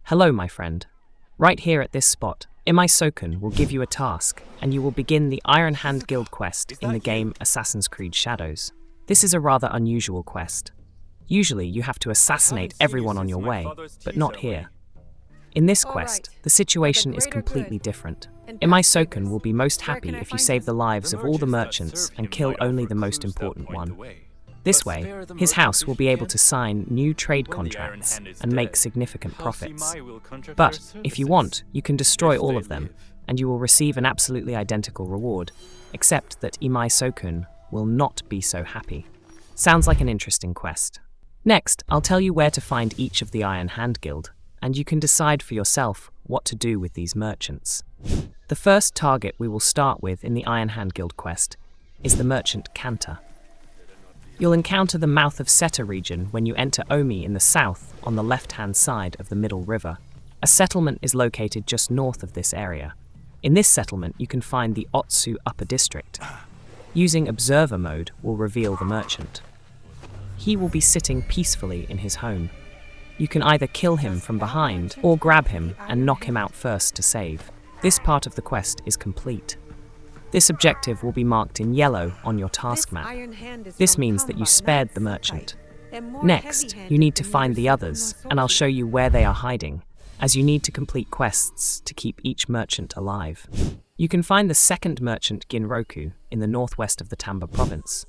Hello, my friend. Right here at this spot, Imai Sokun will give you a task, and you will begin the Iron Hand Guild quest in the game Assassin's Creed Shadows. This is a rather unusual quest. Usually, you have to assassinate everyone on your way, but not here. In this quest, the situation is completely different. Imai Sokun will be most happy if you save the lives of all the merchants and kill only the most important one. This way, his house will be able to sign new trade contracts and make significant profits. But, if you want, you can destroy all of them, and you will receive an absolutely identical reward, except that Imai Sokun will not be so happy. Sounds like an interesting quest. Next, I'll tell you where to find each of the Iron Hand Guild, and you can decide for yourself what to do with these merchants. The first target we will start with in the Iron Hand Guild quest is the merchant Kanta. You'll encounter the mouth of Seta region when you enter Omi in the south on the left-hand side of the Middle River. A settlement is located just north of this area. In this settlement, you can find the Otsu Upper District. Using Observer mode will reveal the merchant. He will be sitting peacefully in his home. You can either kill him from behind or grab him and knock him out first to save. This part of the quest is complete. This objective will be marked in yellow on your task map. This means that you spared the merchant. Next, you need to find the others, and I'll show you where they are hiding, as you need to complete quests to keep each merchant alive. You can find the second merchant Ginroku in the northwest of the Tamba province.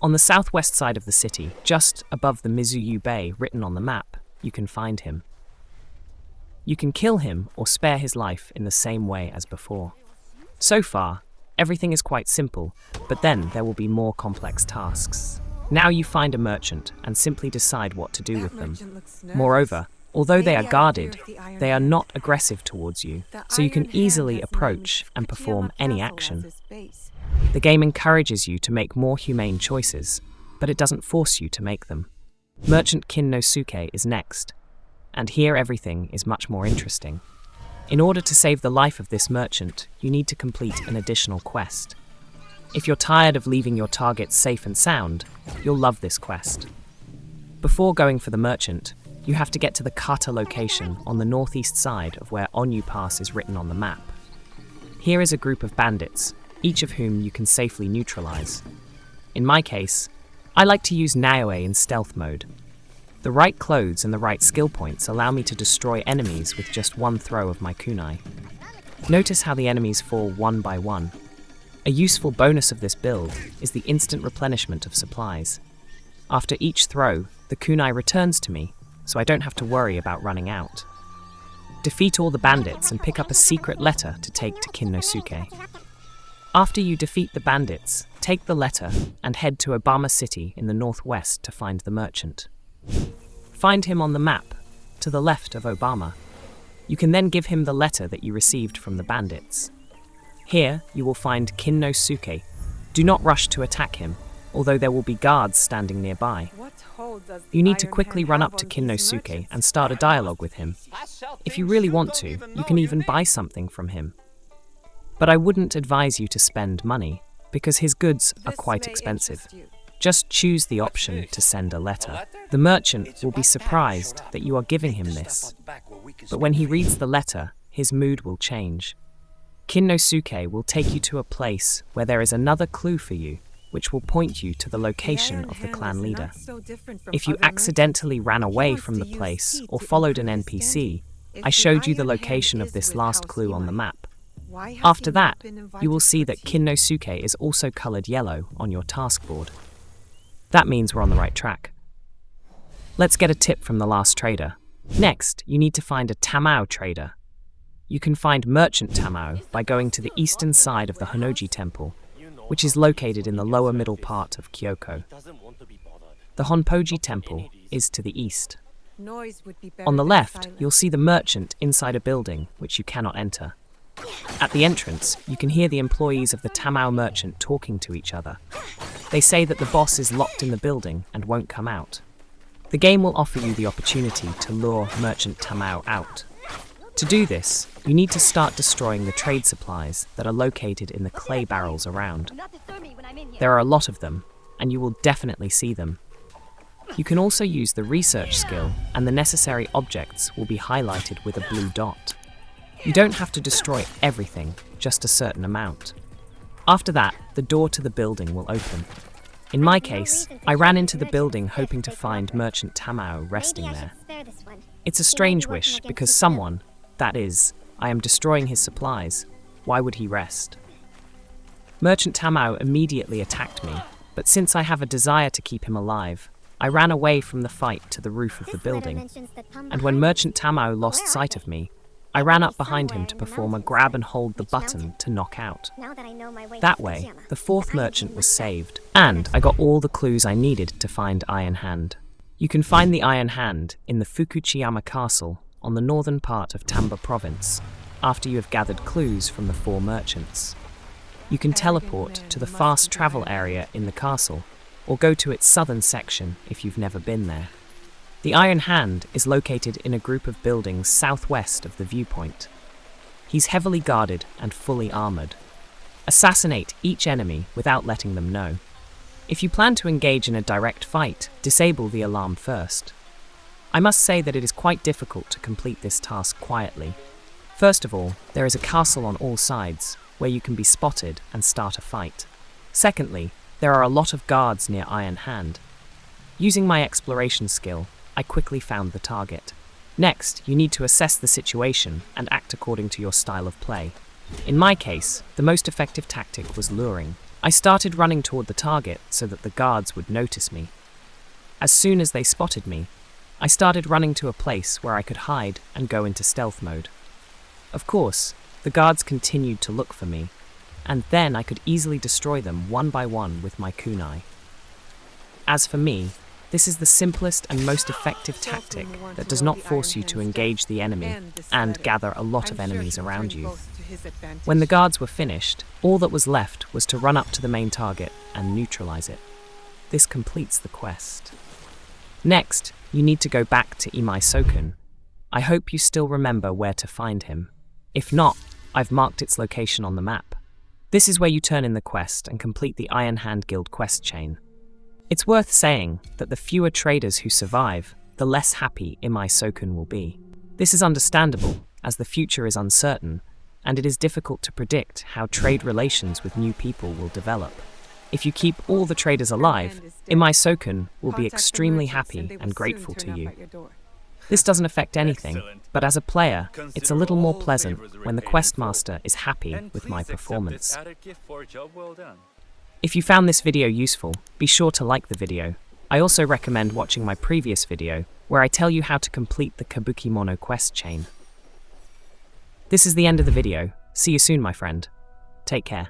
On the southwest side of the city, just above the Mizuyu Bay written on the map, you can find him. You can kill him or spare his life in the same way as before. So far, everything is quite simple, but then there will be more complex tasks. Now you find a merchant and simply decide what to do with them. Moreover, although they are guarded, they are not aggressive towards you, so you can easily approach and perform any action. The game encourages you to make more humane choices, but it doesn't force you to make them. Merchant Kin-no-suke is next, and here everything is much more interesting. In order to save the life of this merchant, you need to complete an additional quest. If you're tired of leaving your targets safe and sound, you'll love this quest. Before going for the merchant, you have to get to the Kata location on the northeast side of where Onyu Pass is written on the map. Here is a group of bandits, each of whom you can safely neutralize. In my case, I like to use Naoe in stealth mode. The right clothes and the right skill points allow me to destroy enemies with just one throw of my kunai. Notice how the enemies fall one by one. A useful bonus of this build is the instant replenishment of supplies. After each throw, the kunai returns to me, so I don't have to worry about running out. Defeat all the bandits and pick up a secret letter to take to Kin-no-suke. After you defeat the bandits, take the letter and head to Obama City in the northwest to find the merchant. Find him on the map, to the left of Obama. You can then give him the letter that you received from the bandits. Here, you will find Kin-no-suke. Do not rush to attack him, although there will be guards standing nearby. You need to quickly run up to Kin-no-suke and start a dialogue with him. If you really want to, you can even buy something from him. But I wouldn't advise you to spend money, because his goods are quite expensive. Just choose the option to send a letter. The merchant will be surprised that you are giving him this. But when he reads the letter, his mood will change. Kin-no-suke will take you to a place where there is another clue for you, which will point you to the location of the clan leader. If you accidentally ran away from the place or followed an NPC, I showed you the location of this last clue on the map. After that, you will see that Kin-no-suke is also colored yellow on your task board. That means we're on the right track. Let's get a tip from the last trader. Next, you need to find a Tamao trader. You can find Merchant Tamao by going to the eastern side of the Honnoji Temple, which is located in the lower middle part of Kyoko. The Honpoji Temple is to the east. On the left, you'll see the merchant inside a building which you cannot enter. At the entrance, you can hear the employees of the Tamao merchant talking to each other. They say that the boss is locked in the building and won't come out. The game will offer you the opportunity to lure Merchant Tamao out. To do this, you need to start destroying the trade supplies that are located in the clay barrels around. There are a lot of them, and you will definitely see them. You can also use the research skill, and the necessary objects will be highlighted with a blue dot. You don't have to destroy everything, just a certain amount. After that, the door to the building will open. In my case, I ran into the building hoping to find Merchant Tamao resting there. It's a strange wish because someone, that is, I am destroying his supplies. Why would he rest? Merchant Tamao immediately attacked me, but since I have a desire to keep him alive, I ran away from the fight to the roof of the building. And when Merchant Tamao lost sight of me, I ran up behind him to perform a grab and hold the button to knock out. That way, the fourth merchant was saved, and I got all the clues I needed to find Iron Hand. You can find the Iron Hand in the Fukuchiyama Castle on the northern part of Tamba province, after you have gathered clues from the 4 merchants. You can teleport to the fast travel area in the castle, or go to its southern section if you've never been there. The Iron Hand is located in a group of buildings southwest of the viewpoint. He's heavily guarded and fully armored. Assassinate each enemy without letting them know. If you plan to engage in a direct fight, disable the alarm first. I must say that it is quite difficult to complete this task quietly. First of all, there is a castle on all sides, where you can be spotted and start a fight. Secondly, there are a lot of guards near Iron Hand. Using my exploration skill, I quickly found the target. Next, you need to assess the situation and act according to your style of play. In my case, the most effective tactic was luring. I started running toward the target so that the guards would notice me. As soon as they spotted me, I started running to a place where I could hide and go into stealth mode. Of course, the guards continued to look for me, and then I could easily destroy them one by one with my kunai. As for me, this is the simplest and most effective tactic that does not force you to engage the enemy and gather a lot of enemies around you. When the guards were finished, all that was left was to run up to the main target and neutralize it. This completes the quest. Next, you need to go back to Imai Sokun. I hope you still remember where to find him. If not, I've marked its location on the map. This is where you turn in the quest and complete the Iron Hand Guild quest chain. It's worth saying that the fewer traders who survive, the less happy Imai Sokun will be. This is understandable, as the future is uncertain, and it is difficult to predict how trade relations with new people will develop. If you keep all the traders alive, Imai Sokun will be extremely happy and grateful to you. This doesn't affect anything, but as a player, it's a little more pleasant when the questmaster is happy with my performance. If you found this video useful, be sure to like the video. I also recommend watching my previous video, where I tell you how to complete the Kabukimono quest chain. This is the end of the video. See you soon, my friend. Take care.